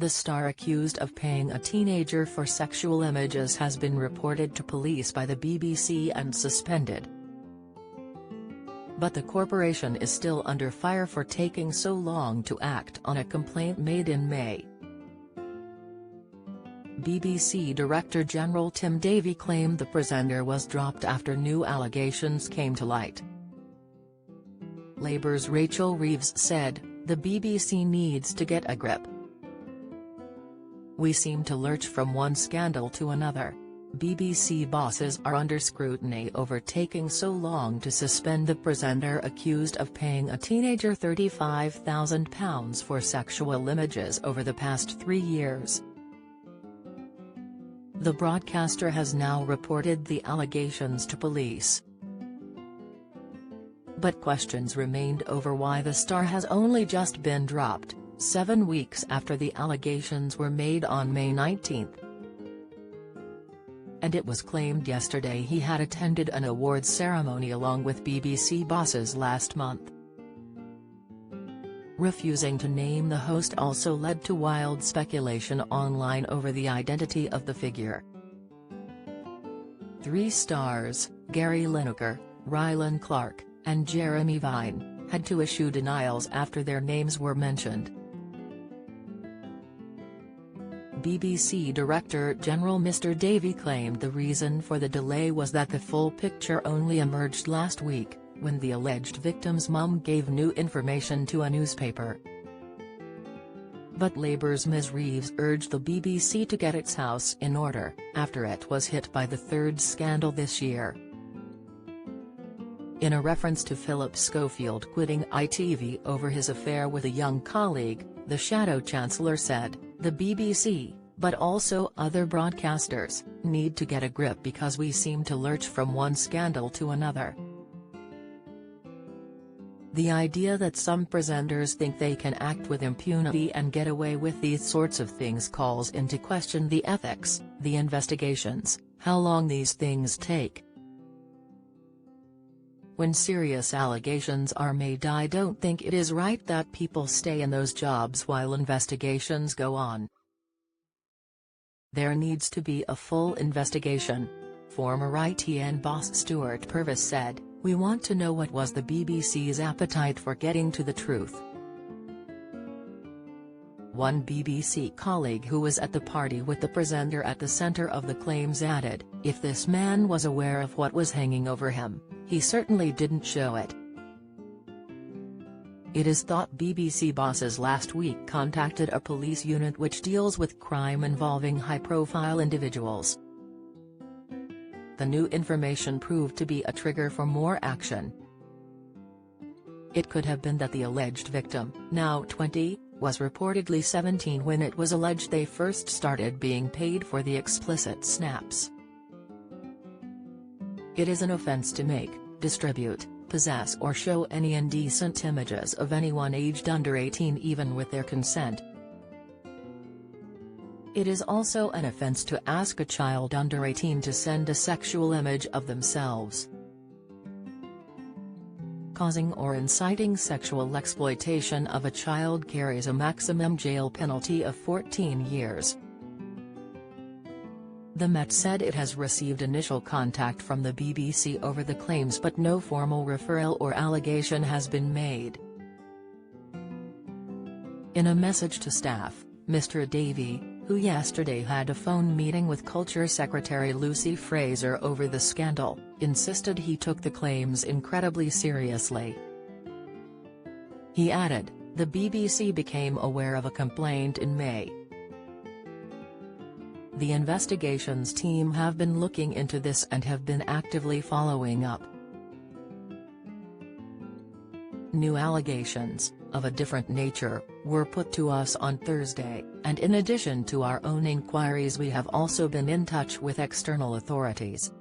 The star accused of paying a teenager for sexual images has been reported to police by the BBC and suspended. But the corporation is still under fire for taking so long to act on a complaint made in May. BBC Director General Tim Davie claimed the presenter was dropped after new allegations came to light. Labour's Rachel Reeves said, "The BBC needs to get a grip. We seem to lurch from one scandal to another. BBC bosses are under scrutiny over taking so long to suspend the presenter accused of paying a teenager £35,000 for sexual images over the past 3 years." The broadcaster has now reported the allegations to police. But questions remained over why the star has only just been dropped, 7 weeks after the allegations were made on May 19. And it was claimed yesterday he had attended an awards ceremony along with BBC bosses last month. Refusing to name the host also led to wild speculation online over the identity of the figure. 3 stars, Gary Lineker, Rylan Clark, and Jeremy Vine, had to issue denials after their names were mentioned. BBC Director General Mr Davie claimed the reason for the delay was that the full picture only emerged last week, when the alleged victim's mum gave new information to a newspaper. But Labour's Ms Reeves urged the BBC to get its house in order, after it was hit by the 3rd scandal this year. In a reference to Philip Schofield quitting ITV over his affair with a young colleague, the Shadow Chancellor said, "The BBC, but also other broadcasters, need to get a grip because we seem to lurch from one scandal to another." The idea that some presenters think they can act with impunity and get away with these sorts of things calls into question the ethics, the investigations, how long these things take. When serious allegations are made, I don't think it is right that people stay in those jobs while investigations go on. There needs to be a full investigation. Former ITN boss Stuart Purvis said, "We want to know what was the BBC's appetite for getting to the truth." One BBC colleague who was at the party with the presenter at the centre of the claims added, "If this man was aware of what was hanging over him, he certainly didn't show it." It is thought BBC bosses last week contacted a police unit which deals with crime involving high-profile individuals. The new information proved to be a trigger for more action. It could have been that the alleged victim, now 20, was reportedly 17 when it was alleged they first started being paid for the explicit snaps. It is an offence to make, distribute, possess or show any indecent images of anyone aged under 18 even with their consent. It is also an offence to ask a child under 18 to send a sexual image of themselves. Causing or inciting sexual exploitation of a child carries a maximum jail penalty of 14 years. The Met said it has received initial contact from the BBC over the claims but no formal referral or allegation has been made. In a message to staff, Mr Davie, who yesterday had a phone meeting with Culture Secretary Lucy Fraser over the scandal, insisted he took the claims incredibly seriously. He added, "The BBC became aware of a complaint in May. The investigations team have been looking into this and have been actively following up. New allegations, of a different nature, were put to us on Thursday, and in addition to our own inquiries we have also been in touch with external authorities.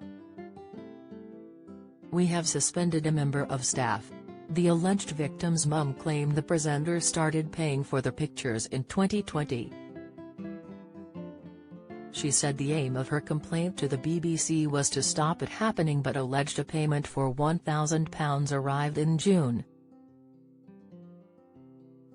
We have suspended a member of staff." The alleged victim's mum claimed the presenter started paying for the pictures in 2020. She said the aim of her complaint to the BBC was to stop it happening but alleged a payment for £1,000 arrived in June.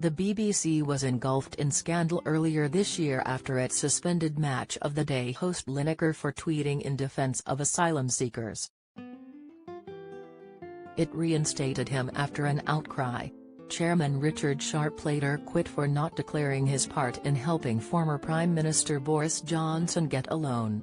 The BBC was engulfed in scandal earlier this year after it suspended Match of the Day host Lineker for tweeting in defence of asylum seekers. It reinstated him after an outcry. Chairman Richard Sharp later quit for not declaring his part in helping former Prime Minister Boris Johnson get a loan.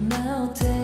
Now take